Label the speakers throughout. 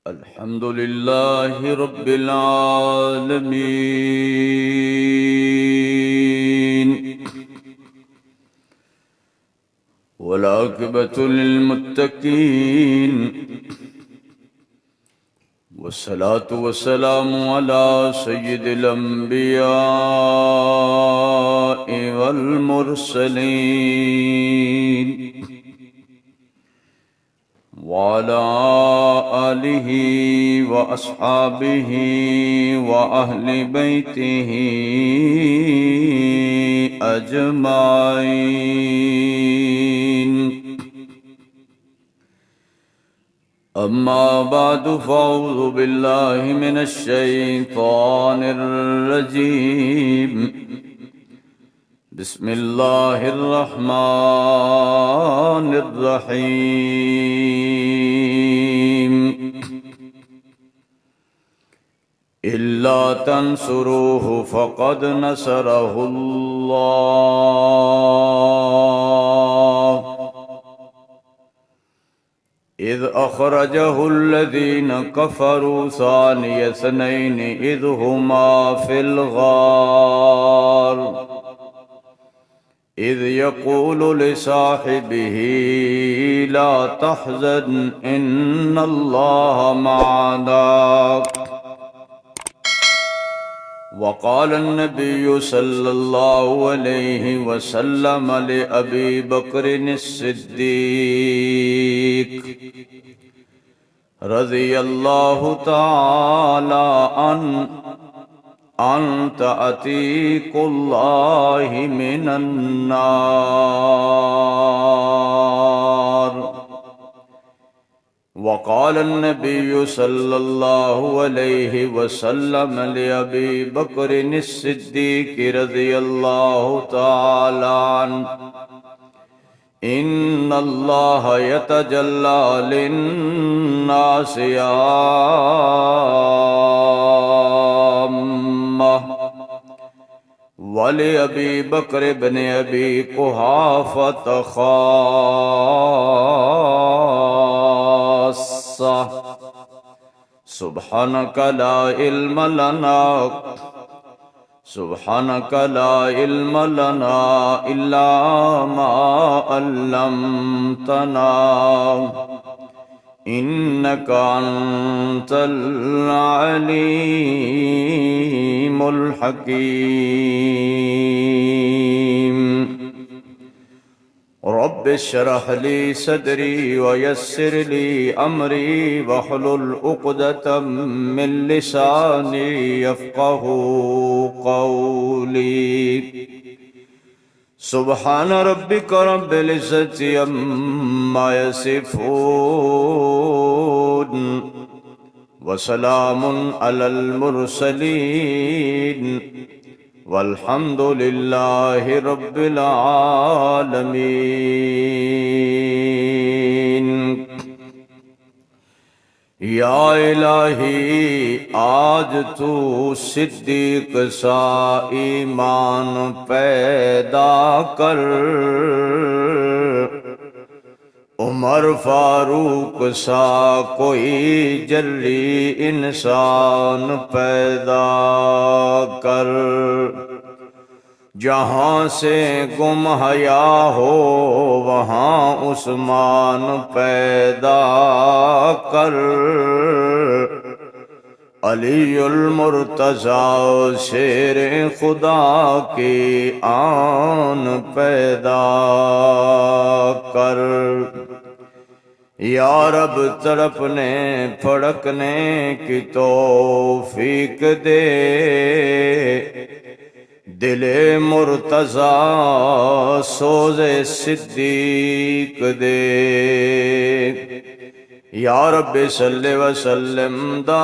Speaker 1: الحمد لله رب العالمين والعاقبة للمتقين والصلاة والسلام على سيد الأنبياء والمرسلين وعلى آله وأصحابه وأهل بيته أجمعين. أما بعد فأعوذ بالله من الشيطان الرجيم. بسم الله الرحمن الرحيم. إلا تنصروه فقد نصره الله إذ أخرجه الذين كفروا ثاني اثنين إذ هما في الغار إذ يقول لصاحبه لا تحزن إن الله معنا. وقال النبي صلى الله عليه وسلم لأبي بكر الصديق رضي الله تعالى عنه أنت عتيق الله من النار. وقال النبي صلى الله عليه وسلم لأبي بكر الصديق رضي الله تعالى عنه إن الله يتجلى للناس ولأبي بكر بن أبي قحافة خاصة. سبحانك لا علم لنا إلا ما علمتنا إنك أنت العليم الحكيم. رب اشرح لي صدري ويسر لي أمري واحلل عقدة من لساني يفقه قولي. سبحان ربك رب العزة عما يصفون وسلام على المرسلين والحمد لله رب العالمين. یا الہی آج تو صدیق سا ایمان پیدا کر، عمر فاروق سا کوئی جری انسان پیدا کر، جہاں سے گم حیا ہو وہاں عثمان پیدا کر، علی المرتضی شیر خدا کی آن پیدا کر. یا رب تڑپنے پھڑکنے کی توفیق دے، دل مرتضی سوز صدیق دے. یا رب صلی وسلم دائما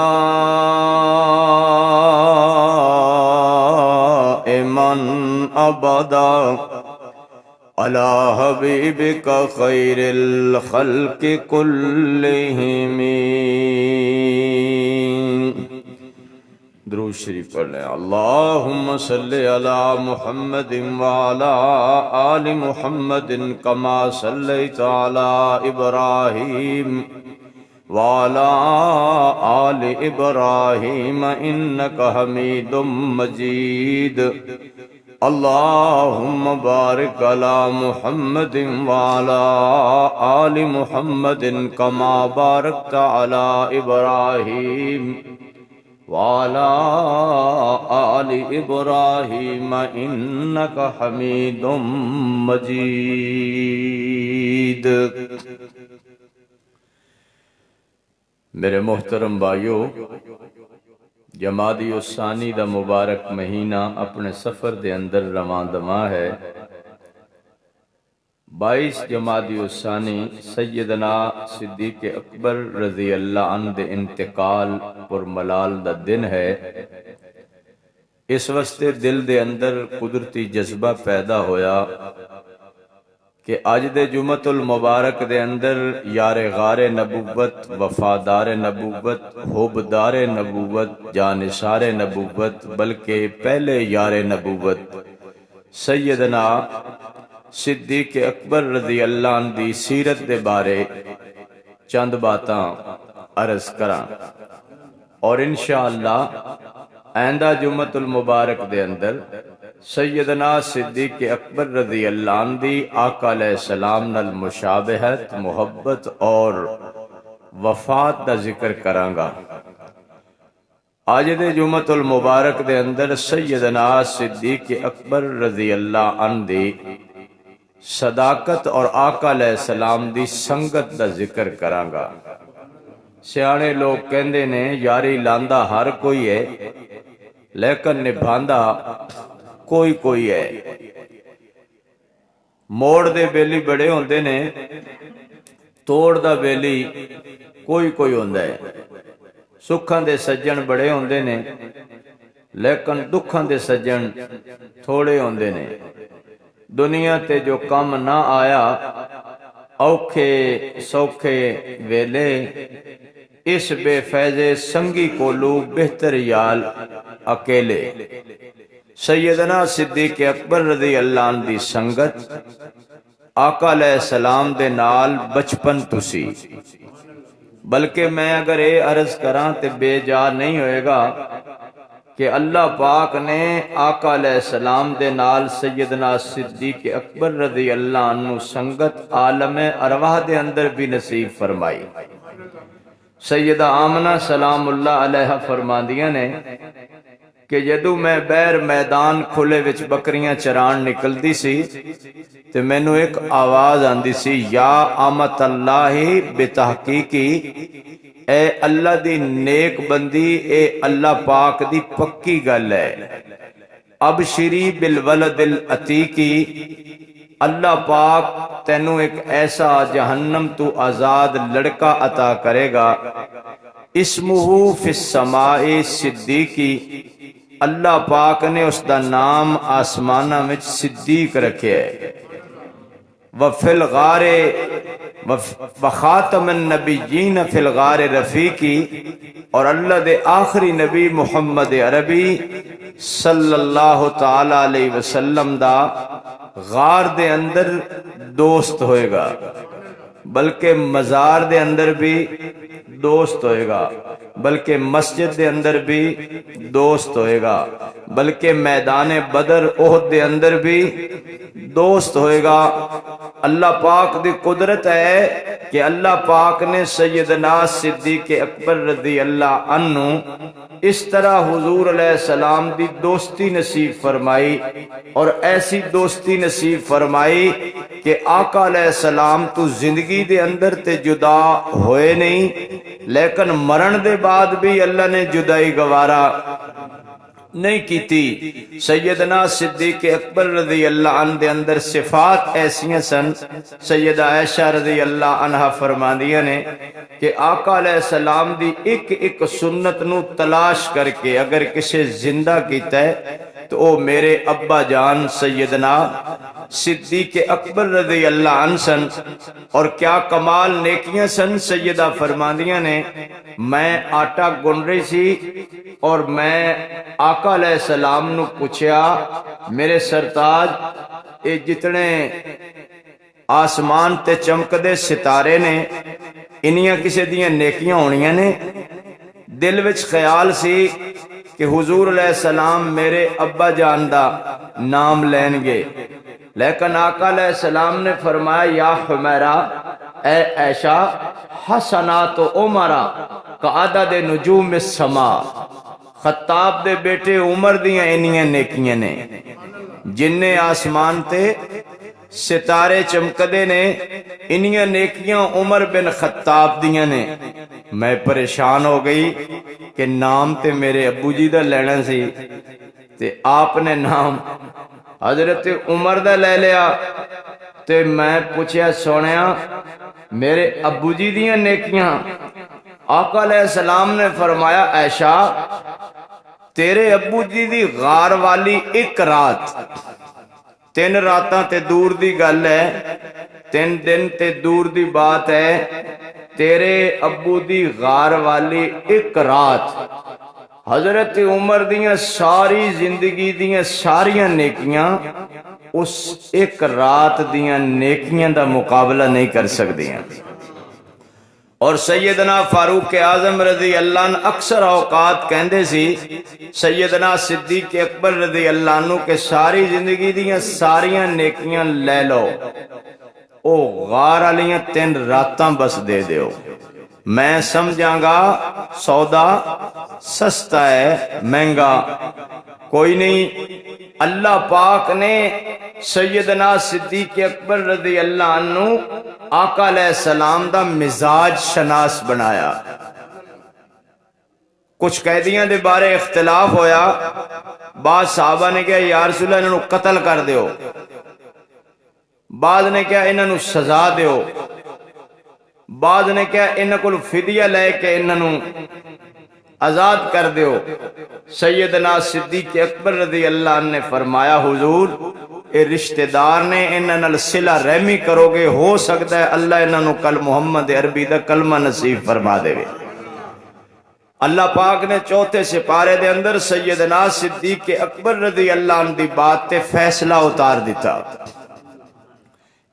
Speaker 1: ابدا علی حبیبک خیر الخلق کلہم. درود شریف پڑھ لیں۔ اللہم صلی علی محمد وعلی آل محمد کما صلیت علی ابراہیم وعلی آل ابراہیم انکا حمید مجید۔ اللہم بارک علی محمد وعلی آل محمد کما بارکت علی ابراہیم وعلی آل ابراہیم انکا حمید مجید۔ میرے محترم بھائیو، جمادی الثانی دا مبارک مہینہ اپنے سفر دے اندر رواں دواں ہے۔ 22 جمادی الثانی سیدنا صدیق اکبر رضی اللہ عنہ دے انتقال پر ملال دا دن ہے۔ اس واسطے دل دے اندر قدرتی جذبہ پیدا ہویا کہ آج دے جمعۃ المبارک دے اندر یار غار نبوت، وفادار نبوت، حبدار نبوت، جانثار نبوت، بلکہ پہلے یار نبوت سیدنا صدیق اکبر رضی اللہ عنہ دی سیرت دے بارے چند باتاں عرض کراں، اور انشاءاللہ آئندہ جمعۃ المبارک دے اندر سیدنا صدیق اکبر رضی اللہ عنہ دی آقا علیہ السلام نال مشابہت، محبت اور وفات دا ذکر کراں گا۔ آج دے جمعۃ المبارک دے اندر سیدنا صدیق اکبر رضی اللہ عنہ دی صداقت اور آقا علیہ السلام دی سنگت دا ذکر کراں گا۔ سیانے لوگ کہندے نے یاری لاندا ہر کوئی ہے لیکن نبھاندا کوئی کوئی ہے۔ موڑ دے بیلی بڑے ہوندے نے، توڑ دا بیلی کوئی کوئی ہوندا ہے۔ سکھاں دے سجن بڑے ہوندے نے لیکن دکھاں دے سجن تھوڑے ہوندے نے۔ دنیا تے جو کم نہ آیا اوکھے سوکھے ویلے، اس بے فیض سنگی کولو بہتر یال اکیلے۔ سیدنا صدیق اکبر رضی اللہ عنہ دی سنگت، آقا علیہ السلام دے نال بچپن تسی، بلکہ میں اگر اے عرض کراں تے بے جا نہیں ہوئے گا کہ اللہ پاک نے آقا علیہ السلام دے نال سیدنا صدیق اکبر رضی اللہ عنہ سنگت عالم ارواح دے اندر بھی نصیب فرمائی۔ سیدہ آمنہ سلام اللہ علیہ فرماندیاں نے کہ جدو میں بیر میدان کھلے وچ بکریاں چران نکل دی سی تے مینوں ایک آواز آندی سی، یا آمت اللہ بتحقیقی، اے اللہ دی نیک بندی، اے اللہ پاک دی پکی گل ہے، اب شری بالولد العتیقی، اللہ پاک تینوں ایک ایسا جہنم تو آزاد لڑکا عطا کرے گا، اسمہ فی السماء صدیقی، اللہ پاک نے اس دا نام آسمانہ میں صدیق رکھے ہے، وفی الغار وخاتم النبیین فی الغار رفیقی، اور اللہ دے آخری نبی محمد عربی صلی اللہ تعالی علیہ وسلم دا غار دے اندر دوست ہوئے گا، بلکہ مزار دے اندر بھی دوست ہوئے گا، بلکہ مسجد دے اندر بھی دوست ہوئے گا، بلکہ میدان بدر احد دے اندر بھی دوست ہوئے گا۔ اللہ پاک دی قدرت ہے کہ اللہ پاک نے سیدنا صدیق اکبر رضی اللہ عنہ اس طرح حضور علیہ السلام دی دوستی نصیب فرمائی، اور ایسی دوستی نصیب فرمائی کہ آقا علیہ السلام تو زندگی دے اندر تے جدا ہوئے نہیں، لیکن مرن دے بعد بھی اللہ نے جدائی گوارا نہیں کیتی۔ سیدنا صدیق اکبر رضی اللہ عنہ دے اندر صفات ایسیاں سن، سیدہ عائشہ رضی اللہ عنہ فرماندیاں نے کہ آقا علیہ السلام دی ایک ایک سنت نو تلاش کر کے اگر کسے زندہ کیتا ہے تو وہ میرے ابا جان سیدنا صدیق اکبر رضی اللہ عنہ سن۔ اور کیا کمال نیکیاں سن۔ سیدہ فرماندیاں نے میں آٹا گن رہی سی اور میں آقا علیہ السلام نو پوچھیا میرے سرتاج اے جتنے آسمان تے چمکدے ستارے نے انیاں کسے دیاں نیکیاں ہونیاں نے؟ دل وچ خیال سی کہ حضور علیہ السلام میرے ابا جان دا نام لین گے، لیکن آقا علیہ السلام نے فرمایا یا حمیرہ اے عائشہ حسنات عمرہ کعدد نجوم السماء، خطاب دے بیٹے عمر دیاں انیاں نیکیاں نے جننے آسمان تے ستارے چمکدے نے، انیاں نیکیاں عمر بن خطاب دیاں نے۔ میں پریشان ہو گئی کہ نام تے میرے ابو جی دا لینا سی تے آپ نے نام حضرت عمر دا لے لیا۔ تے میں پوچھیا سونیا میرے ابو جی دیاں نیکیاں؟ آقا علیہ السلام نے فرمایا عائشہ تیرے ابو جی دی غار والی ایک رات، 3 راتاں تے دور دی گل ہے، 3 دن تے دور دی بات ہے، تیرے ابو دی غار والی ایک رات حضرت عمر دیاں ساری زندگی دیاں ساریاں نیکیاں اس ایک رات دیاں نیکیاں دا مقابلہ نہیں کر سکدیاں۔ اور سیدنا فاروق اعظم رضی اللہ عنہ اکثر اوقات کہندے سی سیدنا صدیق اکبر رضی اللہ عنہ کے ساری زندگی دیاں ساریاں نیکیاں لے لو، او غار علیاں 3 راتاں بس دے دیو، میں سمجھاں گا سودا سستا ہے مہنگا کوئی نہیں۔ اللہ پاک نے سیدنا صدیق اکبر رضی اللہ عنہ آقا علیہ السلام دا مزاج شناس بنایا۔ کچھ قیدیاں دے بارے اختلاف ہویا، بعض صحابہ نے کہا یا رسول اللہ انہوں قتل کر دیو، بعض نے کہا انہوں سزا دیو، بعض نے کہا انہوں کو فدیہ لے کے انہوں آزاد کر دیو۔ سیدنا صدیق اکبر رضی اللہ عنہ نے فرمایا حضور اے رشتہ دار نے انہوں صلہ رحمی کرو گے، ہو سکتا ہے اللہ انہوں کل محمد عربی دا کلمہ نصیب فرما دے۔ اللہ پاک نے 4تھے سپارے دے اندر سیدنا صدیق اکبر رضی اللہ عنہ دی بات تے فیصلہ اتار دیتا۔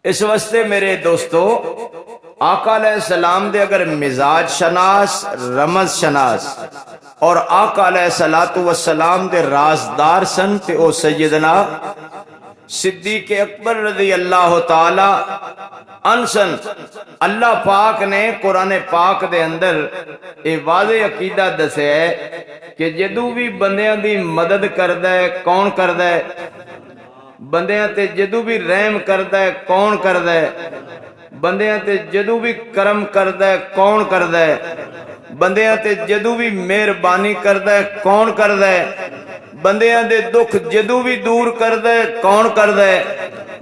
Speaker 1: اس واسطے میرے دوستو آقا علیہ السلام دے اگر مزاج شناس، رمز شناس اور آقا علیہ السلام دے رازدار سن تے او سیدنا صدیق اکبر رضی اللہ تعالی عنہ سن۔ اللہ پاک نے قرآن پاک دے اندر اے واضح عقیدہ دسے ہے کہ جدو بھی بندیاں دی مدد کردہ ہے کون کردہ ہے؟ بندیاں تے جدو بھی رحم کردہ ہے کون کردہ ہے؟ بندیاں تے جدو بھی کرم کردہ ہے کون کردہ ہے؟ بندیاں تے جدو بھی مہربانی کردہ ہے کون کردہ ہے؟ بندیاں دے دکھ جدو بھی دور کردہ ہے کون کردہ ہے؟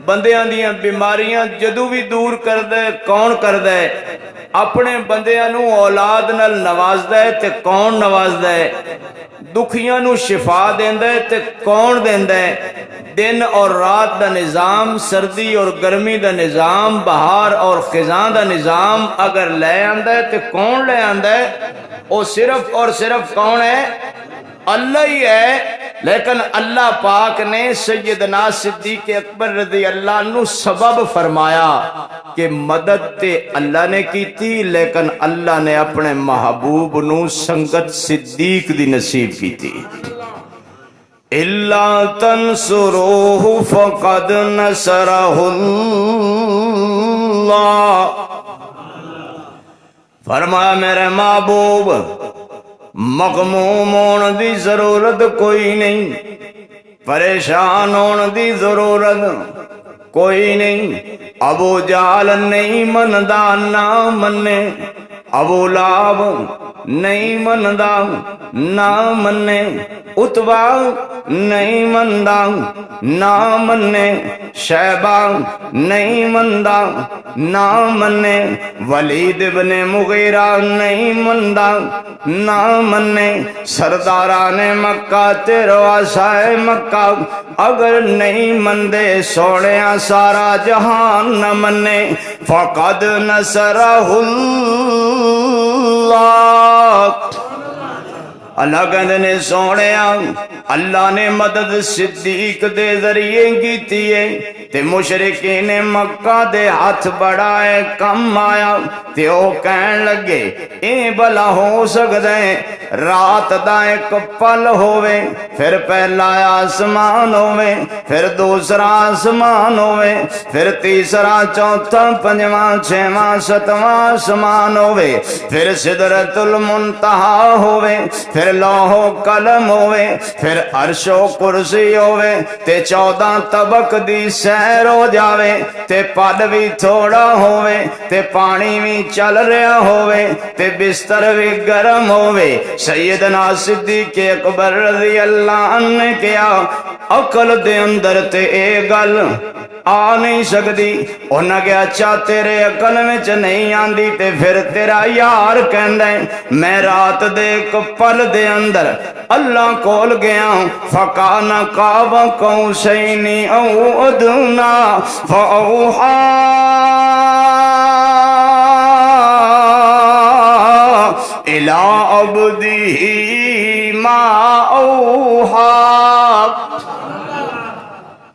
Speaker 1: بندیاں دیاں بیماریاں جدو بھی دور کردہ ہے کون کردہ ہے؟ اپنے بندیاں نو اولاد نال نوازدہ ہے تے کون نوازدہ ہے؟ دکھیاں نو شفا دیندہ ہے تے کون دیندہ ہے؟ دن اور رات دا نظام، سردی اور گرمی دا نظام، بہار اور خزاں دا نظام اگر لے آندہ ہے تے کون لے آندہ ہے؟ وہ صرف اور صرف کون ہے؟ اللہ ہی ہے۔ لیکن اللہ پاک نے سیدنا صدیق اکبر رضی اللہ عنہ سبب فرمایا کہ مدد تے اللہ نے کی تھی، لیکن اللہ نے اپنے محبوب نو سنگت صدیق دی نصیب کی تھی۔ إِلَّا تَنْصُرُوهُ فَقَدْ نَصَرَهُ اللَّهُ۔ فرمایا میرے محبوب مغموم ہونے دی ضرورت کوئی نہیں، پریشان ہونے دی ضرورت کوئی نہیں۔ ابو جہل نہیں مندا نہ منے، ابو لہب نہیں مندا نہ منے، اتبا نہیں مندا نہ منے، شیبہ نہیں مندا نہ منے، ولید ابن مغیرہ نہیں مندا نہ منے، سرداران مکہ تے رؤسائے مکہ اگر نہیں مندے سوڑیاں سارا جہان نہ منے، فقد نصرہ اللہ کہندے نے سونیا اللہ نے مدد صدیق دے ذریعے کیتی ہے تے مشرکین مکہ دے ہاتھ بڑھائے کم آیا تے او کہن لگے اے بلا ہو سکدا ہے رات دا ایک پل ہووے پھر پہلا آسمان ہووے پھر دوسرا آسمان ہووے پھر تیسرا چوتھا پنجواں چھواں ستواں آسمان ہووے پھر سدرۃ المنتہا ہووے پھر لوح و قلم ہووے پھر عرش و کرسی ہووے تے 14 طبق دی سیر ہو جاوے تے پد بھی تھوڑا ہووے تے پانی بھی چل رہا ہووے تے بستر بھی گرم ہووے سیدنا صدیق اکبر رضی اللہ عنہ نے کیا عقل دے اندر تے اے گل آ نہیں سکتی انہاں کہ اچھا تیرے عقل وچ نہیں آندی تے پھر تیرا یار کہندا ہے میں رات دے ایک پل دے اندر اللہ کول گیا فکان قاب قوسین او ادنا فاوحا الی عبدہ ما اوحا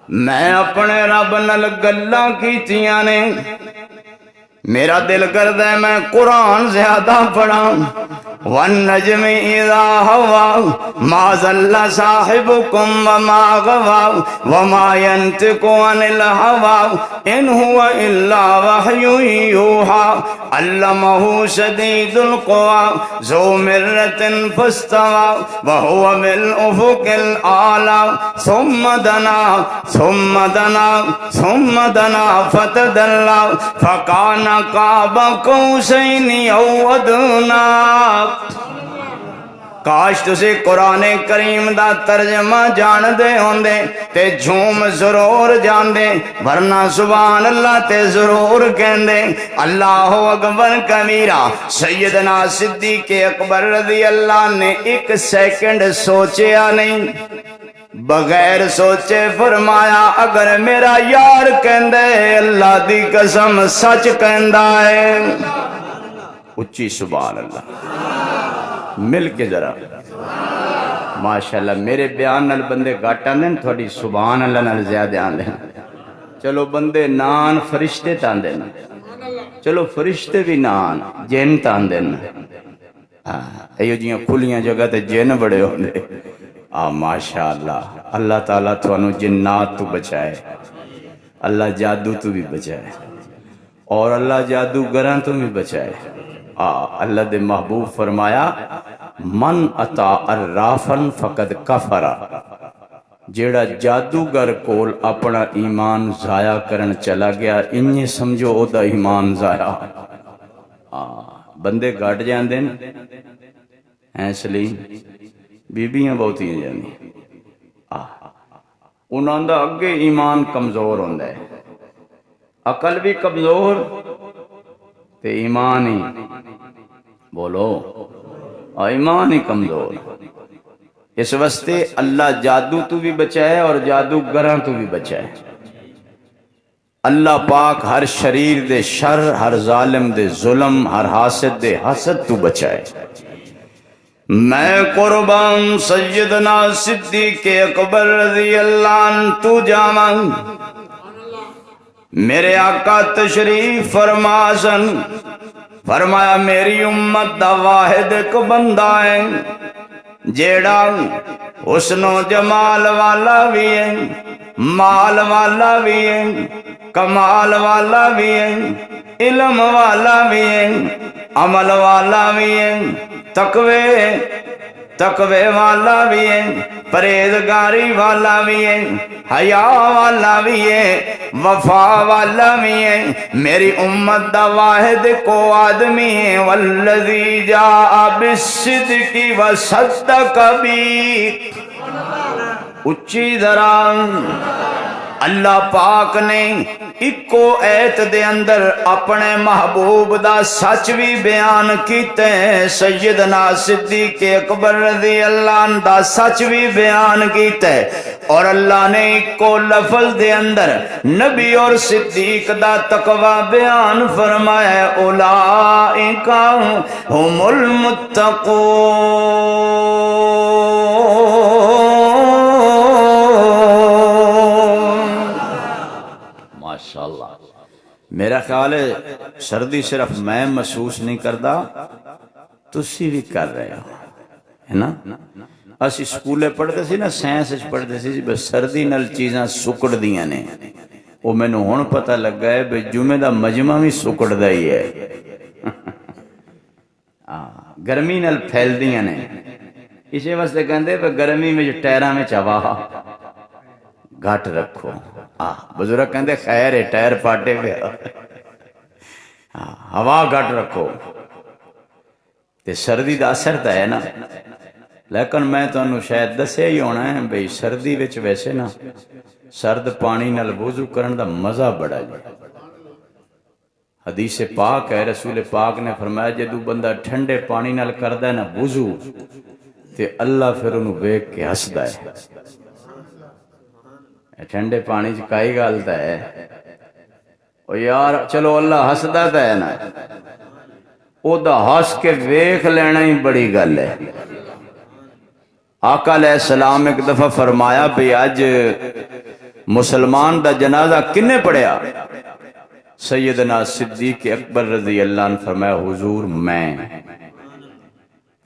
Speaker 1: میں اپنے رب نال گلاں کیتیاں نے میرا دل کردا ہے میں قرآن زیادہ پڑھاں والنجم اذا هوى ما ضل صاحبكم وما غوى وما ينطق عن الهوى ان هو الا وحي يوحى علمه شديد القوى ذو مرة فاستوى وهو بالافق الاعلى ثم دنا فتدلى فكان قاب قوسين او ادنى کاش تسی قرآن کریم دا ترجمہ جان دے ہوندے تے جھوم ضرور جان دے ورنہ سبحان اللہ تے ضرور کہندے اللہ اکبر کبیرہ سیدنا صدیق اکبر رضی اللہ نے ایک سیکنڈ سوچیا نہیں بغیر سوچے فرمایا اگر میرا یار کہندے اللہ دی قسم سچ کہندا ہے اچھی سبحان اللہ مل کے ذرا ماشاءاللہ میرے بیان نال بندے گھٹ آندے تھوڑی سبحان اللہ نال زیادہ آندے چلو بندے نان فرشتے تاندے چلو فرشتے بھی نان جن تاندے ایو جیاں کھلیاں جگہ تے جن بڑے ہوندے ماشاءاللہ اللہ تعالیٰ تھانو جنات تو بچائے اللہ جادو تو بھی بچائے اور اللہ جادوگراں تو بھی بچائے اللہ دے محبوب فرمایا من اتا الرافن فقد کفر جیڑا جادوگر کول اپنا ایمان ضائع کرن چلا گیا انہیں سمجھو او دا ایمان ضائع بندے گھٹ جاندے ہیں سلیم بیبیاں بہت ہی جاندی انہاں دا اگے ایمان کمزور ہوندا ہے عقل بھی کمزور تے ایمان ہی بولو ایمان ہی کمزور اس واسطے اللہ جادو تو بھی بچائے اور جادوگراں تو بھی بچائے اللہ پاک ہر شریر دے شر ہر ظالم دے ظلم ہر حاسد دے حسد تو بچائے میں قربان سیدنا صدیق اکبر رضی اللہ عنہ تو جاواں میرے آقا تشریف فرماسن فرمایا میری امت دا واحد ایک بندہ ہے جیڑا حسن و جمال والا بھی ہے مال والا بھی ہے کمال والا بھی ہے علم والا بھی ہے عمل والا بھی ہے تقوی تقوی والا بھی ہے، پرہیزگاری والا بھی ہے، حیا والا بھی ہے، وفا والا بھی ہے، میری امت دا واحد کو آدمی ہے، والذی جاء بالصدق وصدق بھی۔ اچھی ذرا اللہ پاک نے اکو ایت دے اندر اپنے محبوب دا سچ بھی بیان کیتے ہیں، سیدنا صدیق اکبر رضی اللہ عنہ دا سچ بھی بیان کیتے ہیں، اور اللہ نے اکو لفظ دے اندر نبی اور صدیق دا تقوی بیان فرمایا، اولئک هم المتقون۔ ماشاءاللہ، میرا خیال ہے سردی صرف میں محسوس نہیں کرتا، تسی بھی کر رہے ہو، ہے نا؟ اسی سکولے پڑھتے سی نا، سائنس پڑھتے سی بس سردی نال چیزاں سکڑ دیاں نے، وہ میں نے ہون پتہ لگ گئے بے جمعہ دا مجمع بھی سکڑ دا ہی ہے، گرمی نال پھیل دیاں نے، اسے واسطے کہندے پہ گرمی میں جو ٹائراں میں چوا گھٹ رکھو، بزرگ کہندے خیر ہے ٹائر پاٹے پہ ہوا گھٹ رکھو، تے سردی دا اثر تا ہے نا، لیکن میں تو انہوں شاید دسے ہی ہونا ہے بھئی سردی وچ ویسے نا سرد پانی نال وضو کرن دا مزہ بڑا جائے، حدیث پاک ہے، رسول پاک نے فرمایا جدو بندہ ٹھنڈے پانی نال کردہ ہے نا وضو، تے اللہ پھر انہوں بیک کے ہسدا ہے، ٹھنڈے پانی چکائی گالتا ہے، او یار چلو اللہ ہسدا ہے نا، او دا ہس کے ویکھ لینا ہی بڑی گل ہے۔ آقا علیہ السلام ایک دفعہ فرمایا بھی آج مسلمان دا جنازہ کنے پڑھیا؟ سیدنا صدیق اکبر رضی اللہ عنہ فرمایا حضور میں۔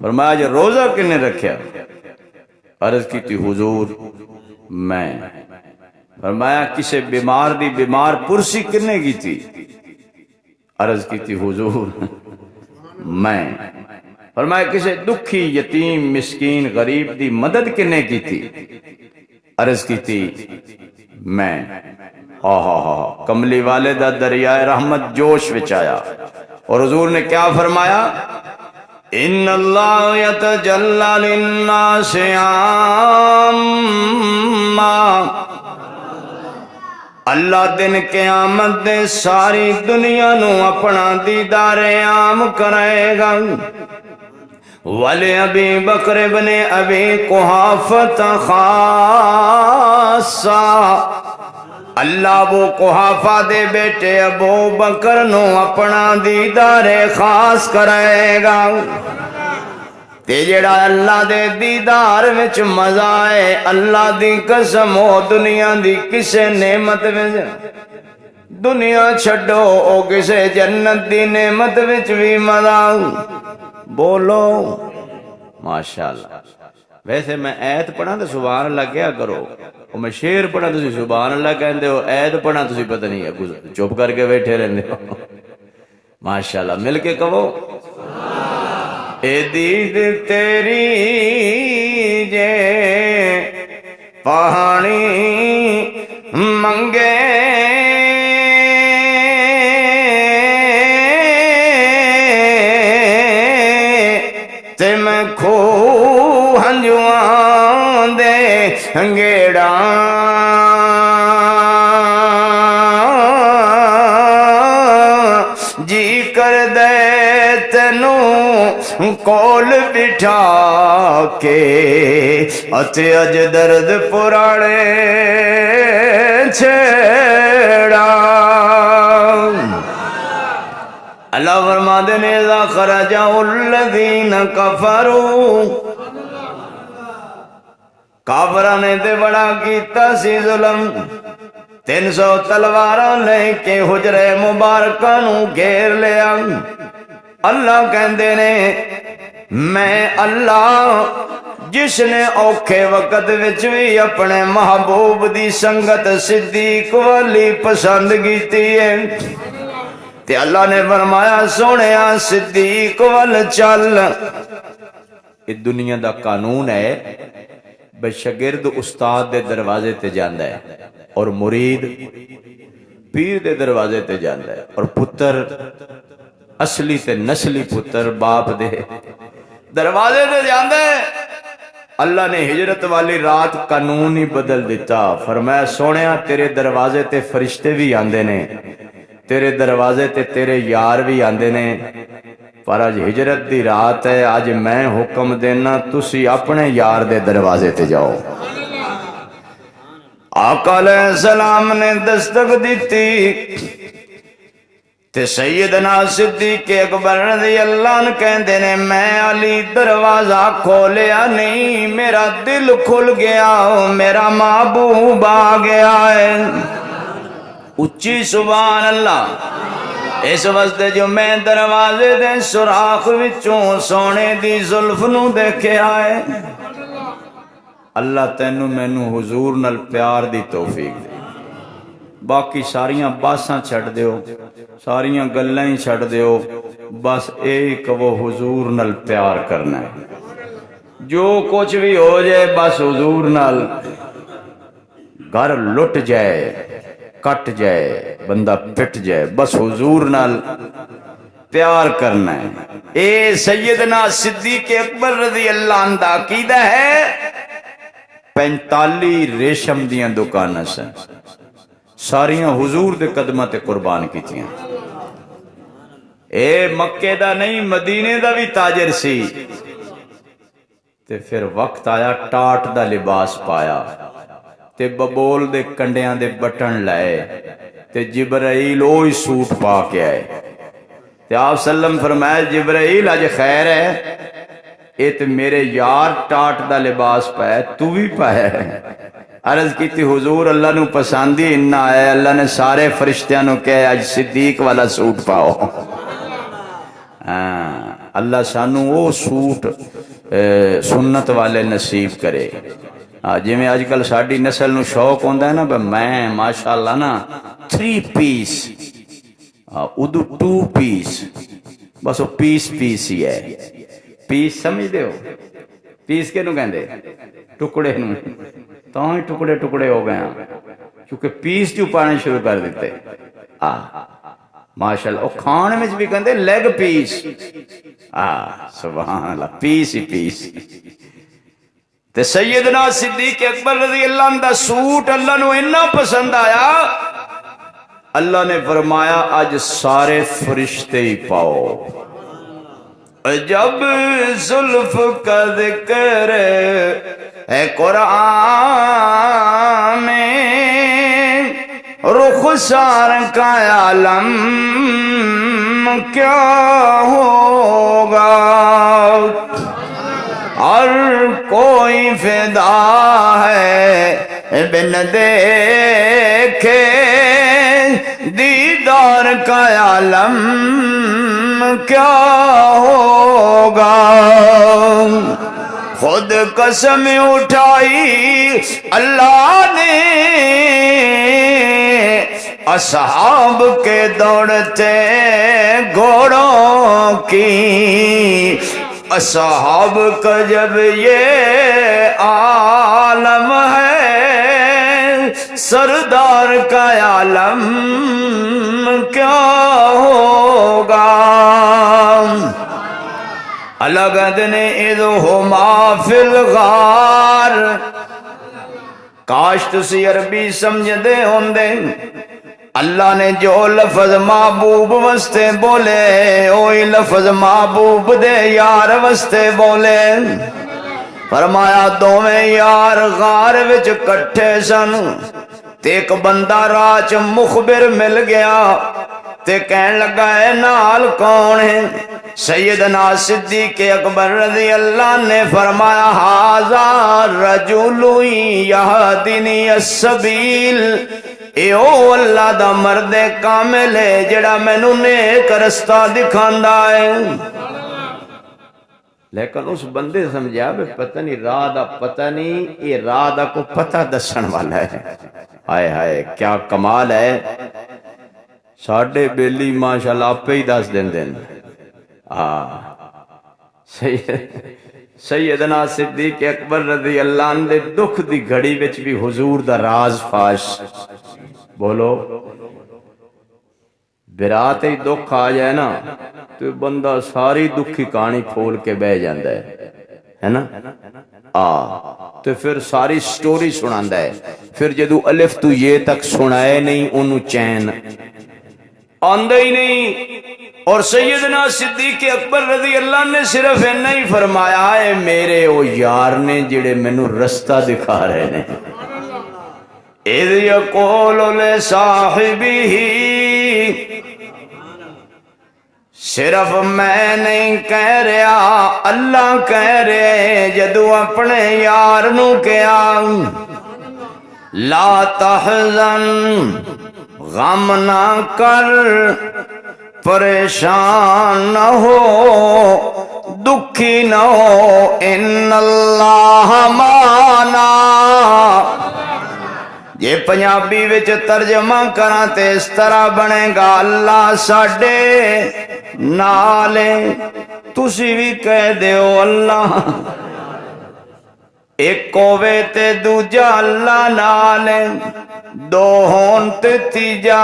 Speaker 1: فرمایا جو روزہ کنے رکھیا؟ عرض کی تھی حضور میں۔ فرمایا کسے بیمار دی بیمار پرسی کنے کی تھی؟ عرض کی تھی حضور میں۔ فرمایا کسے دکھی یتیم مسکین غریب دی مدد کنے کی تھی؟ عرض کی تھی میں۔ کملی والے دا دریائے رحمت جوش وچایا، اور حضور نے کیا فرمایا؟ ان اللہ یتجلی للناس عامہ، اللہ دن قیامت دے ساری دنیا نو اپنا دیدار عام کرائے گا۔ وَلِ ابی بکر بن ابی قحافۃ خاصہ، اللہ وہ قحافہ دے بیٹے ابو بکر نو اپنا دیدار خاص کرائے گا، تے جڑا اللہ دے دیدار وچ مزہ ہے، اللہ دی قسم ہو دنیا دی کسے نعمت وچ دنیا چھڈو، او کسے جنت دی نعمت وچ بھی مزہ۔ بولو ماشاءاللہ۔ ویسے میں ایت پڑھا تو سبحان اللہ کیا کرو، میں شعر پڑھا تو سبحان اللہ کہندے ہو، ایت پڑھا تو پتہ نہیں ہے، چپ کر کے بیٹھے رہندے ہو۔ ماشاءاللہ، مل کے کہو اے دید تیری جے پہاڑی منگے، تے میں کھو ہنجوان دے ہنگیڑا، جی کر دے تینوں کول بٹھا کے، اتے اج درد پرانے چھیڑا۔ اللہ فرما دے نے اذا خرج الذین کفروا، کافرہ نے تے بڑا کیتا سی ظلم، 300 تلواراں لے کے حجرے مبارکہ نو گھیر لیا۔ اللہ کہندے نے میں اللہ جس نے اوکھے وقت وچ بھی اپنے محبوب دی سنگت صدیق والی پسند کیتی ہے، تے اللہ نے فرمایا سونیا صدیق وال چل، یہ دنیا دا قانون ہے بے شاگرد استاد دے دروازے تے جاندا ہے اور مرید پیر دے دروازے تے جاندا ہے، اور پتر اصلی تے نسلی پتر باپ دے دروازے تے جاندا ہے۔ اللہ نے ہجرت والی رات قانون ہی بدل دیتا، فرمایا سونیا تیرے دروازے تے فرشتے بھی آندے نے، تیرے دروازے تے تیرے یار بھی آندے نے، پر آج ہجرت دی رات ہے، آج میں حکم دینا تسی اپنے یار دے دروازے تے جاؤ۔ آقا علیہ السلام نے دستک دیتی تے سیدنا صدیق اکبر رضی اللہ عنہ کہندے نے میں علی دروازہ کھولیا نہیں، میرا دل کھل گیا، میرا محبوب آ گیا ہے۔ اچھی سبحان اللہ۔ اس واسطے جو میں دروازے دے سوراخ وچوں سونے دی زلف نو دیکھیا ہے، اللہ تینوں مینوں حضور نال پیار دی توفیق دے۔ باقی ساریاں باساں چھڑ دیو، ساریاں گلاں ہی چھڑ دیو، بس ایک وہ حضور نال پیار کرنا ہے۔ جو کچھ بھی ہو جائے بس حضور نال، گھر لٹ جائے، کٹ جائے، بندہ پٹ جائے، بس حضور نال پیار کرنا ہے۔ اے سیدنا صدیق اکبر رضی اللہ عنہ دا عقیدہ ہے۔ 45 ریشم دیاں دکاناں سن، ساریاں حضور دے قدمہ تے قربان کیتیاں۔ اے مکے دا نہیں مدینے دا بھی تاجر سی، تے پھر وقت آیا ٹاٹ دا لباس پایا تے ببول دے کنڈیاں دے بٹن لائے تے جبرائیل اوہی سوٹ پا کے آئے تے آپ سلم فرمایا جبرائیل آج خیر ہے، اے تے میرے یار ٹاٹ دا لباس پایا تو بھی پایا ہے۔ عرض کی تھی حضور اللہ نو پسندی انہا ہے، اللہ نے سارے فرشتیاں نو کہے آج صدیق والا سوٹ پاؤ۔ اللہ سانو وہ سوٹ سنت والے نصیب کرے۔ جی میں آج کل ساڑی نسل نو شوق ہوندہ ہے نا، میں ماشاءاللہ نا 3 پیس ادو 2 پیس، بس وہ پیس ہی ہے۔ پیس سمجھ دے ہو؟ پیس کے نو کہندے ٹکڑے نو، تو ہی ٹکڑے ہو گئے ہیں کیونکہ پیس جو پانے شروع کر دیتے۔ ماشاءاللہ وہ کھانے میں بھی کہندے لیگ پیس۔ سبحان اللہ، پیس ہی پیس۔ تے سیدنا صدیق اکبر رضی اللہ عنہ دا سوٹ اللہ نو اتنا پسند آیا، اللہ نے فرمایا آج سارے فرشتے ہی پاؤ۔ جب زلف کا ذکر ہے قرآن میں، رخسار کا عالم کیا ہوگا، اور کوئی فدا ہے بن دیکھے دیدار کا عالم کیا ہوگا۔ خود قسم اٹھائی اللہ نے اصحاب کے دوڑتے گھوڑوں کی، اصحاب کا جب یہ عالم ہے، سردار کا عالم کیا ہوگا۔ لَقَدْ اِذْهُمَا فِي الْغَارِ، کاش تسی عربی سمجھ دے ہوندے، اللہ نے جو لفظ محبوب وستے بولے اوہی لفظ محبوب دے یار وستے بولے۔ فرمایا دوویں یار غار وچ کٹھے سن، تے ایک بندہ راہ چ مخبر مل گیا تے کہن لگا اے نال کون ہے؟ سیدنا صدیق اکبر رضی اللہ نے فرمایا ھذا رجل یہدینی السبیل، اے او اللہ دا مرد کامل ہے جڑا مینوں نیک رستہ دکھاندا ہے۔ لیکن اس بندے سمجھا بے پتہ نہیں راہ دا پتہ نہیں، یہ راہ دا کو پتہ دسن والا ہے۔ ہائے ہائے کیا کمال ہے، ساڑھے بیلی ماشاءاللہ آپ پہ ہی دس دن دن۔ سیدنا صدیق اکبر رضی اللہ عنہ دے دکھ دی گھڑی وچ بھی حضور دا راز فاش بولو برات ہی دکھ آ جائے نا تو بندہ ساری دکھی کہانی کھول کے بہ جاندہ ہے نا تو پھر ساری سٹوری سناندہ ہے پھر جدو الف تو یہ تک سنائے نہیں انہوں چین آندہ ہی نہیں اور سیدنا صدیق اکبر رضی اللہ عنہ نے صرف نہیں فرمایا ہے میرے او یار نے جڑے مینوں رستہ دکھا رہے نے اذ یقول لصاحبہ صرف میں نہیں کہہ رہا اللہ کہہ رہے جدو اپنے یار نو کہا لا تحزن غم نہ کر پریشان نہ ہو دکھی نہ ہو ان اللہ معنا یہ پنجابی وچ ترجمہ کراں تے اس طرح بنے گا اللہ ساڈے نال تسی بھی کہہ دیو اللہ ایک ہووے تے دوجا اللہ نال دو ہون تے تیجا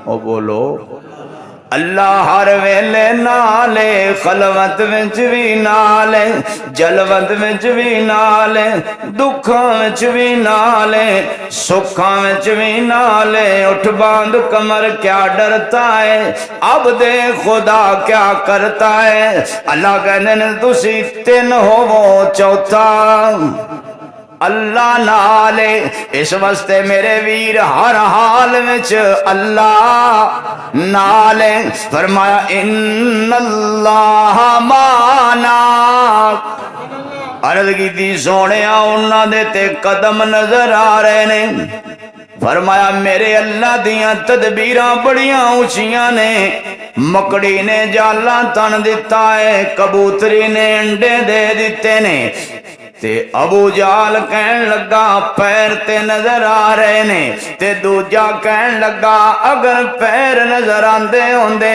Speaker 1: او بولو اللہ ہر ویلے نالے خلوت وچ بھی نالے جلوت وچ بھی نالے دکھاں وچ بھی نالے سکھاں وچ بھی نالے اٹھ باندھ کمر کیا ڈرتا ہے عبد خدا کیا کرتا ہے اللہ کہنے نے تسی تین ہوو چوتھا اللہ نالے اس واسطے میرے ویر ہر حال وچ اللہ نالے فرمایا ان اللہ معنا عرض کی تھی سونیا انہاں دے تے قدم نظر آ رہے نے فرمایا میرے اللہ دیاں تدبیراں بڑیاں اونچیاں نے مکڑی نے جالا تن دیتا ہے کبوتری نے انڈے دے دیتے نے تے ابو جال کہن لگا پیر تے نظر آ رہے نے تے دوجا کہن لگا اگر پیر نظر آندے ہوندے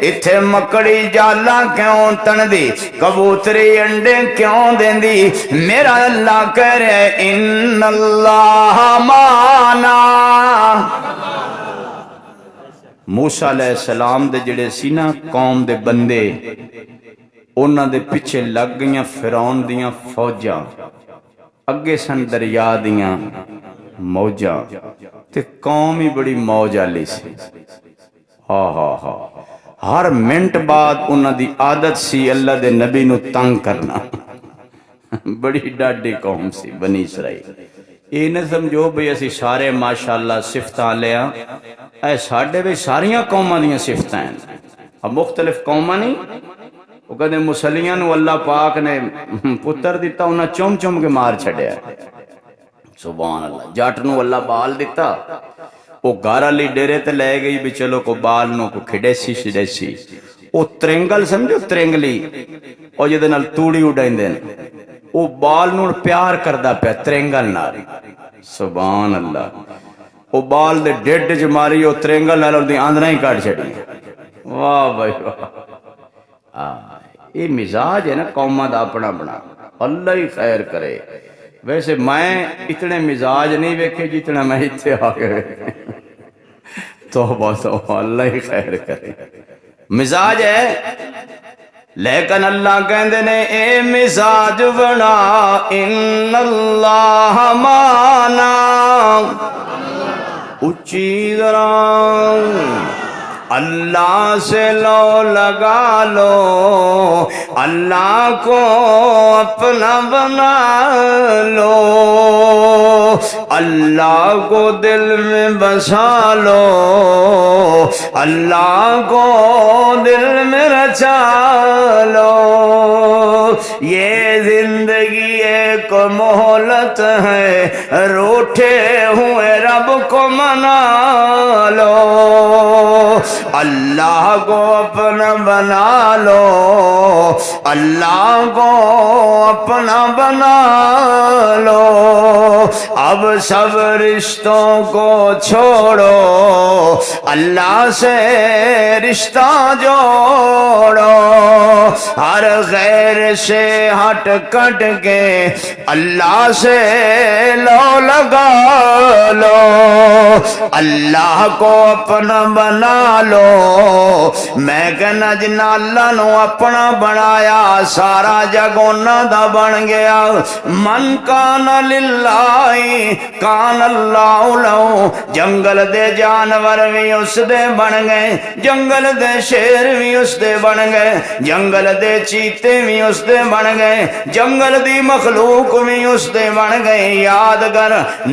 Speaker 1: اتھے مکڑی جالا کیوں تن دی کبوتری انڈے کیوں دین دی میرا اللہ کہہ رہے ان اللہ معنا موسیٰ علیہ السلام دے جڑے سینا قوم دے بندے انہاں دے پیچھے لگ گئیاں فرعون دیاں فوجاں اگے سن دریا دیاں موجاں تے قوم ہی بڑی موج آلی سی ہر منٹ بعد انہاں دی عادت سی اللہ دے نبی نو تنگ کرنا بڑی ڈاڈی قوم سی بنی اسرائیل یہ نہ سمجھو بھئی اسی سارے ماشاءاللہ صفتاں لیا اے ساڑھے بھی ساریاں قوماں دیاں صفتاں ہیں اب مختلف قوماں نہیں وہ کہتے ہیں مسلیاں نو اللہ پاک نے پتر دیتا انہاں چوم چوم کے مار چھڑیا سبحان اللہ جاٹ نو اللہ بال دیتا وہ گارا لی ڈیرے تے لے گئی بھی چلو کو بال نو کو کھڑیسی شڑیسی وہ ترنگل سمجھو ترنگلی اور جدے نال توڑی اڈائیں دین وہ بال نو پیار کردہ پہ ترنگل نال سبحان اللہ وہ بال دے ڈیڈ جماری وہ ترنگل نال دی آندرہ ہی کاٹ چھڑی واہ بھائی واہ یہ مزاج ہے نا قومہ دا اپنا بنا اللہ ہی خیر کرے ویسے میں اتنے مزاج نہیں ویکھے جتنا میں اتنے آگے توبہ توبہ اللہ ہی خیر کرے مزاج ہے لیکن اللہ کہندے نے اے مزاج بنا ان اللہ معنا اچھی ذرا اللہ سے لو لگا لو اللہ کو اپنا بنا لو اللہ کو دل میں بسا لو اللہ کو دل میں رچا لو یہ زندگی ایک مہلت ہے روٹھے ہوئے رب کو منا لو اللہ کو اپنا بنا لو اللہ کو اپنا بنا لو اب سب رشتوں کو چھوڑو اللہ سے رشتہ جوڑو ہر غیر سے ہٹ کٹ کے اللہ سے لو لگا لو، اللہ کو اپنا بنا لو۔ میں کہنا جنہ اللہ نو اپنا بنایا سارا جگ انہاں دا بن گیا۔ من کان للہ کان اللہ لہو، جنگل دے جانور بھی اس دے بن گئے، جنگل دے شیر بھی اس دے بن گئے، جنگل دے چیتے بھی اس دے بن گئے، جنگل دی مخلوق بھی اس دے بن گئے۔ یاد کر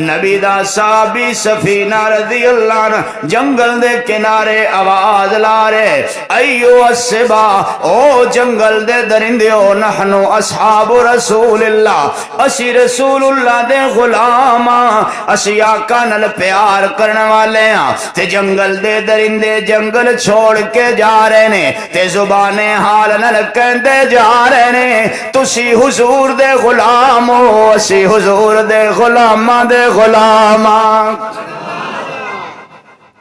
Speaker 1: نبی دا صحابی سفینہ رضی اللہ عنہ جنگل دے کنارے آواز لا رہے، ایو السبا، او جنگل دے درندیو، نحنو اصحاب رسول اللہ، اسی رسول اللہ دے غلام، اسی آقا نال پیار کرنے والے ہیں۔ تے جنگل دے درندے جنگل چھوڑ کے جا رہے نے، تے زبان حال نال کہندے جا رہے نے، تسی حضور دے غلام ہو، اسی حضور دے غلاماں دے غلام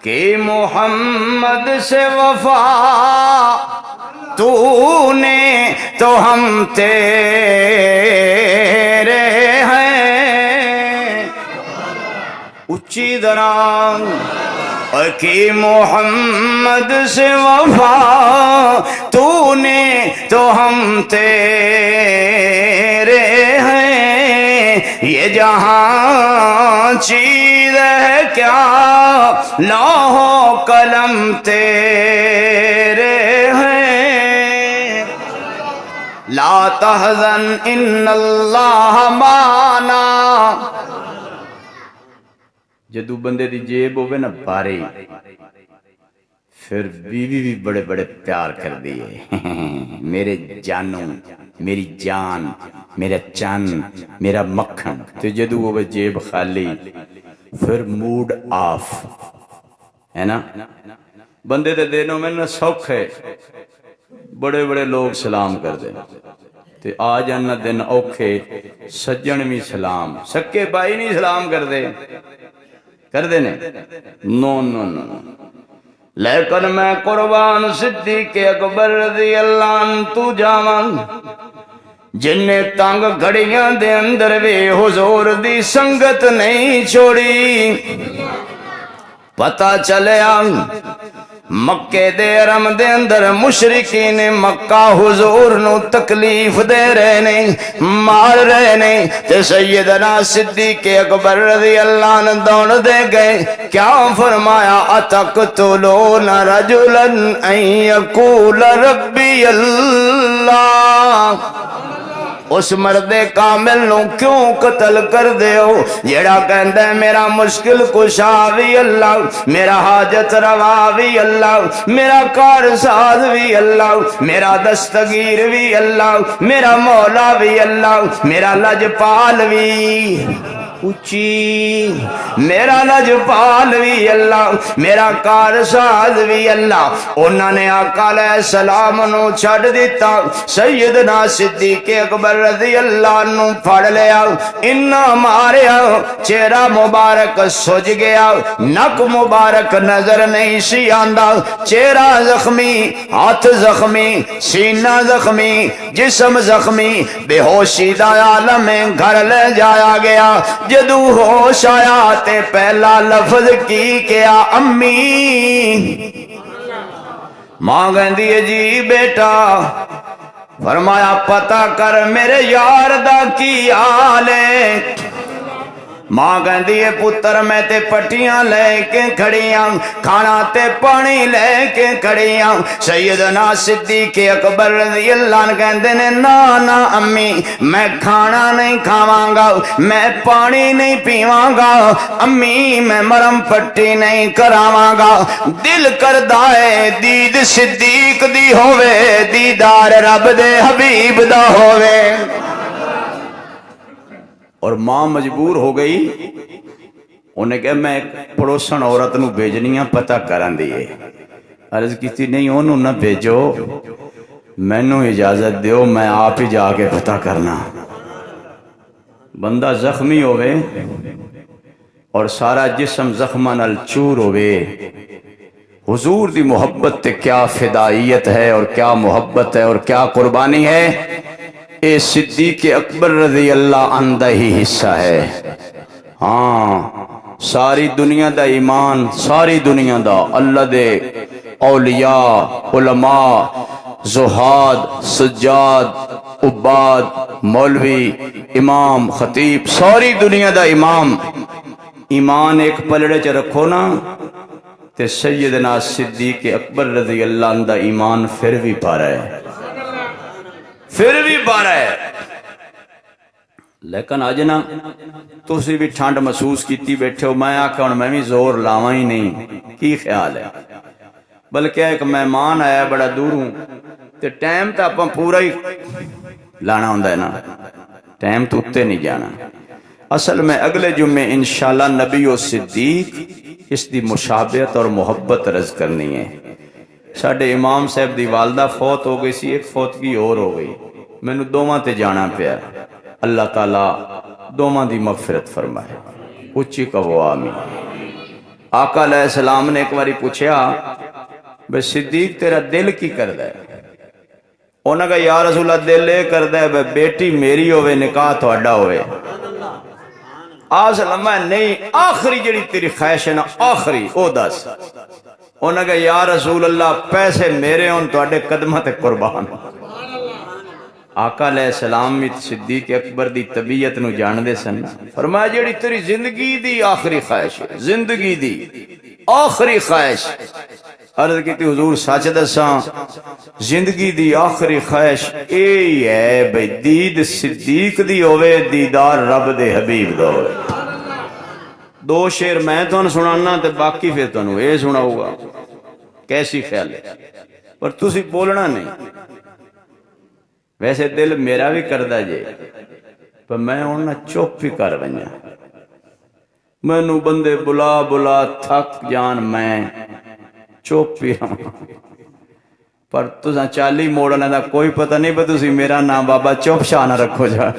Speaker 1: کہ محمد سے وفا تو نے تو ہم تیرے ہیں، اچھی دران اور کہ محمد سے وفا تو نے تو ہم تیرے ہیں، یہ جہاں چیز ہے کیا لوح قلم تیرے ہیں، لا تحزن ان اللہ معنا۔ جدو بندے دی جیب ہوئے نا باری، پھر بیوی بھی بڑے بڑے پیار کر دیئے، میرے جانوں، میری جان، میرا چن، میرا مکھن۔ تو جدو ہوئے جیب خالی، پھر موڈ آف ہے نا۔ بندے دے دینوں میں نا سوکھ ہے، بڑے بڑے لوگ سلام کر دیں، تے آ جانا دن اوکھے سجن بھی سلام، سکے بھائی نہیں سلام کر دے، کر دینے نو نو نو۔ لیکن میں قربان صدیق اکبر رضی اللہ عنہ تو جاواں، جنہیں تنگ گھڑیاں دے اندر بھی حضور دی سنگت نہیں چھوڑی۔ پتہ چلیا مکے دے حرم دے اندر مشرکین مکہ حضور نو تکلیف دے رہے نے، مار رہے نے، تے سیدنا صدیق اکبر رضی اللہ عنہ دوڑ دے گئے، کیا فرمایا اتقتلون رجلا ان یقول ربی اللہ، اس مرد کامل نو کیوں قتل کر دے ہو جیڑا کہندہ ہے میرا مشکل کشا بھی اللہ، میرا حاجت روا بھی اللہ، میرا کارساز بھی اللہ، میرا دستگیر بھی اللہ، میرا مولا بھی اللہ، میرا لجپال بھی اچھی، میرا لجپال بھی اللہ، میرا کارساز بھی اللہ۔ انہوں نے آقا علیہ السلام نو چھڑ دیتا، سیدنا صدیق اکبر رضی اللہ عنہ پھڑ لیا، انہاں ماریا، چہرہ مبارک سج گیا، نک مبارک نظر نہیں سی آندا، چہرہ زخمی، ہاتھ زخمی، سینہ زخمی، جسم زخمی، بے ہوشی دا عالم میں گھر لے جایا گیا۔ جدو ہوش آیا تے پہلا لفظ کی کیا امی، ماں گندی جی بیٹا، فرمایا پتہ کر میرے یار دا کی حال ہے۔ ماں کہندی ہے پتر میں تے پٹیاں لے کے کھڑیاں، کھانا تے پانی لے کے کھڑیاں۔ سیدنا صدیق اکبر رضی اللہ عنہ کہندے نے نا نا امی میں کھانا نہیں کھاواں گا، میں پانی نہیں پیواں گا، امی میں مرم پٹی نہیں کراواں گا، دل کردہ ہے دید صدیق دی ہووے، دیدار رب دے حبیب دا ہووے۔ اور ماں مجبور ہو گئی، انہیں کہا میں ایک پڑوسن عورت نو بھیجنیاں پتہ کرن دیئے، عرض کیتی نہیں انہوں نہ بھیجو، میں نو اجازت دیو میں آپ ہی جا کے پتہ کرنا۔ بندہ زخمی ہوئے اور سارا جسم زخمہ نال چور ہوئے، حضور دی محبت تے کیا فدائیت ہے اور کیا محبت ہے اور کیا قربانی ہے، اے صدیق اکبر رضی اللہ عنہ دا ہی حصہ ہے۔ ہاں ساری دنیا دا ایمان، ساری دنیا دا اللہ دے اولیاء، علماء، زہاد، سجاد، عباد، مولوی، امام، خطیب، ساری دنیا دا امام ایمان ایک پلڑے چ رکھو نا تے سیدنا صدیق اکبر رضی اللہ عنہ دا ایمان پھر بھی پارا ہے، پھر بھی پارا ہے۔ لیکن آج نا تسی بھی ٹھنڈ محسوس کیتی بیٹھے ہو، میں آکھا ہوں میں بھی زور لاواں ہی نہیں، کی خیال ہے؟ بلکہ ایک مہمان آیا بڑا دور ہوں تے ٹائم تا اپاں پورا ہی لانا ہوندہ ہے نا، ٹائم تو اتے نہیں جانا۔ اصل میں اگلے جمعے انشاءاللہ نبی و صدیق اس دی مشابہت اور محبت رز کرنی ہے۔ ساڈے امام صاحب دی والدہ فوت ہو گئی سی، ایک فوتگی اور ہو گئی، میں نے دوواں تے جانا پیا۔ اللہ تعالیٰ دوواں دی مغفرت فرمائے، اچھی کہو آمین۔ آقا علیہ السلام نے ایک باری پوچھا بے صدیق تیرا دل کی کردہ ہے؟ انہوں نے کہا یا رسول اللہ دل اے کردہ ہے بے بیٹی میری ہوئے نکاح تھوڑا ہوئے۔ آسلام میں نہیں، آخری جڑی تیری خواہش ہے نا آخری او دس۔ انہوں نے کہا یا رسول اللہ پیسے میرے ہوں تھوڑے قدمت قربان۔ آقا علیہ السلام صدیق اکبر دی طبیعت نو جان دے سن، فرمایا جڑی تیری زندگی دی آخری خواہش ہے، زندگی دی آخری خواہش۔ عرض کی تی حضور سچ دساں زندگی دی آخری خواہش اے ہے بھئی دید صدیق دی ہوئے، دیدار رب دے حبیب دا ہوئے۔ دو شعر میں تو سنانا تے باقی پھر تو اے سناؤ گا، کیسی خیال ہے؟ پر تسی بولنا نہیں۔ ویسے دل میرا بھی کردہ جے پر میں انہاں چوپ ہی کر بنیا، میں نو بندے بلا بلا تھک جان میں چوپ ہی ہوں، پر تساں چالی موڑنے دا کوئی پتہ نہیں، پر تسی میرا نام بابا چوپ شاہ نہ رکھو جا،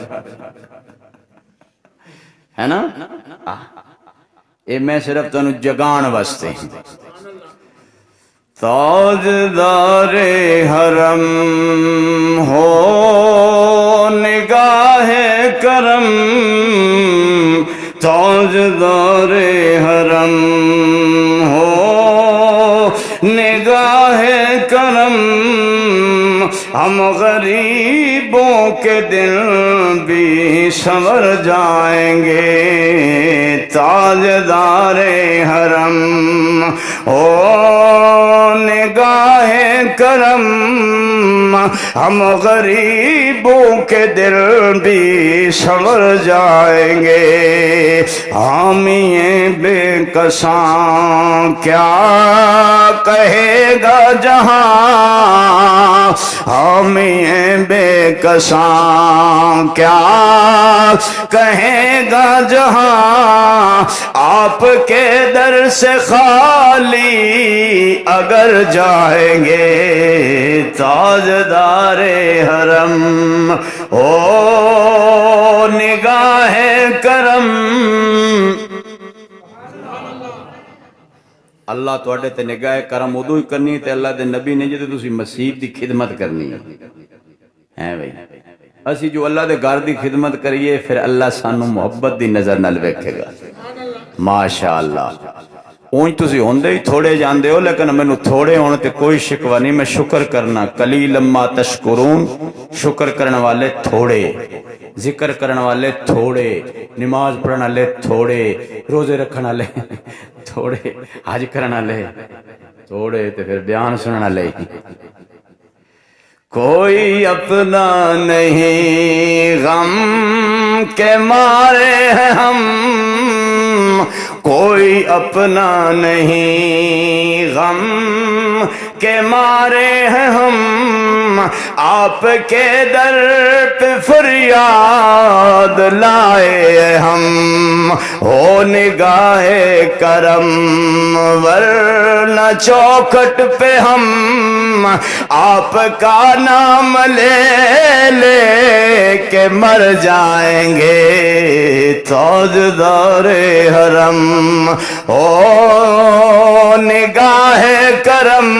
Speaker 1: ہے نا؟ اے میں صرف تنو جگان واسطے۔ تاجدار حرم ہو نگاہ کرم، تاجدار حرم ہو نگاہ کرم، ہم غریبوں کے دل بھی سنور جائیں گے، تاجدار حرم او نگاہ کرم، ہم غریبوں کے دل بھی سنور جائیں گے، حامی بے کساں کیا کہے گا جہاں، حامی بے کساں کیا کہے گا جہاں، آپ کے در سے خالی اگر جائیں گے، تاجدار حرم او نگاہ کرم۔ اللہ توڑے تے نگاہ کرم ادو ہی کرنی تے اللہ دے نبی نے جدے تسی مسیح دی خدمت کرنی ہے بھئی۔ اسی جو اللہ دے گھر دی خدمت کریے پھر اللہ سانو محبت دی نظر نہ لوکھے گا، ماشاءاللہ۔ اونج تسی ہوندے ہی تھوڑے جاندے ہو، لیکن میں نو تھوڑے ہونے تے کوئی شکوہ نہیں، میں شکر کرنا، قلیل ما تشکرون، شکر کرنے والے تھوڑے، ذکر کرنے والے تھوڑے، نماز پڑھنے والے تھوڑے، روزے رکھنے والے تھوڑے، حج کرنے والے تھوڑے، تے پھر بیان سننے والے۔ کوئی اپنا نہیں غم کے مارے ہیں ہم، کوئی اپنا نہیں غم کے مارے ہیں ہم، آپ کے در پہ فریاد لائے ہم، ہو نگاہ کرم ورنہ چوکھٹ پہ ہم آپ کا نام لے لے کے مر جائیں گے، تاجدار حرم او نگاہ کرم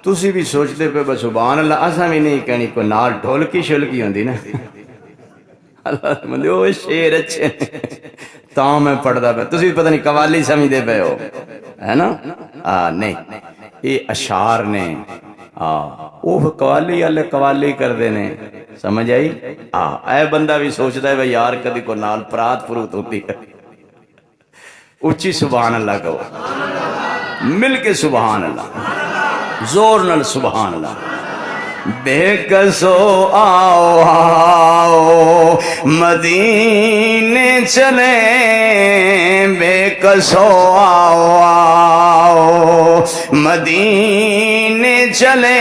Speaker 1: تسی بھی سوچتے پہ بس سبحان اللہ اساں بھی نہیں کہنی کو نال ڈھولکی شلکی ہوندی نا اللہ مندے وہ شیر اچھے تاں میں پڑھدا پہ تسی پتہ نہیں قوالی سمجھدے پہ ہو ہے نا نہیں یہ اشعار نے وہ قوالی والے قوالی کر دینے سمجھ آئی اے بندہ بھی سوچتا ہے بھائی یار کدی کو نال پرات فروت ہوتی ہے اچھی سبحان اللہ کہو مل کے سبحان اللہ زور نال سبحان اللہ بے کسو آؤ آؤ مدینے چلے بے کسو آؤ آؤ مدینے چلے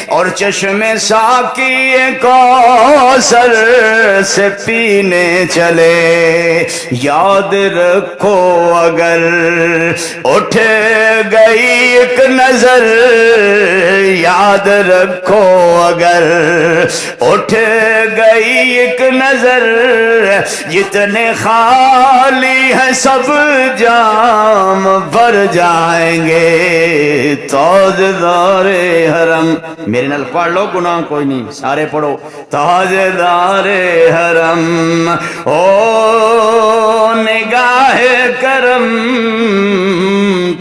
Speaker 1: اور چشم ساقی کوثر سے پینے چلے یاد رکھو اگر اٹھ گئی ایک نظر یاد رکھو اگر اٹھ گئی ایک نظر جتنے خالی ہیں سب جام بھر جائیں گے تاجدار حرم میرے نال پڑھ لو گناہ کوئی نہیں سارے پڑھو تاجدار حرم او نگاہ کرم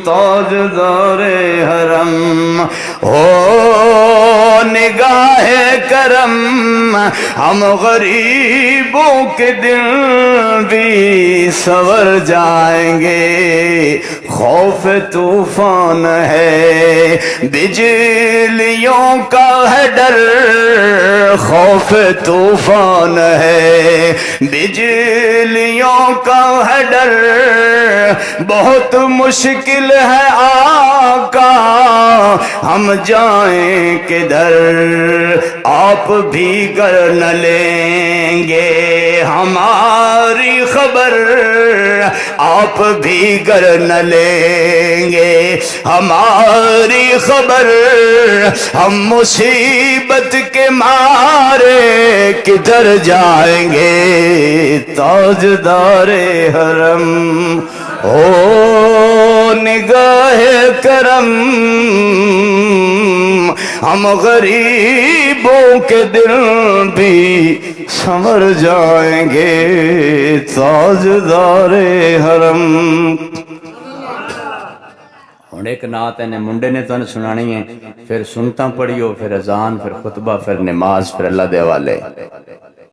Speaker 1: تاجدار حرم او نگاہ کرم ہم غریبوں کے دل بھی سنور جائیں گے خوف طوفان ہے بجلیوں کا ہے ڈر خوف طوفان ہے بجلیوں کا ہے ڈر بہت مشکل ہے آقا ہم جائیں کدھر آپ بھی گر نہ لیں گے ہماری خبر آپ بھی گر نہ لیں گے ہماری خبر ہم مصیبت کے مارے کدھر جائیں گے تاجدار حرم او نگاہ کرم ہم غریبوں کے دل بھی سنور جائیں گے تاجدار حرم ہن ایک نعت ہے منڈے نے تو سنانی ہے پھر سنتا پڑھیو پھر اذان پھر خطبہ پھر نماز پھر اللہ دے حوالے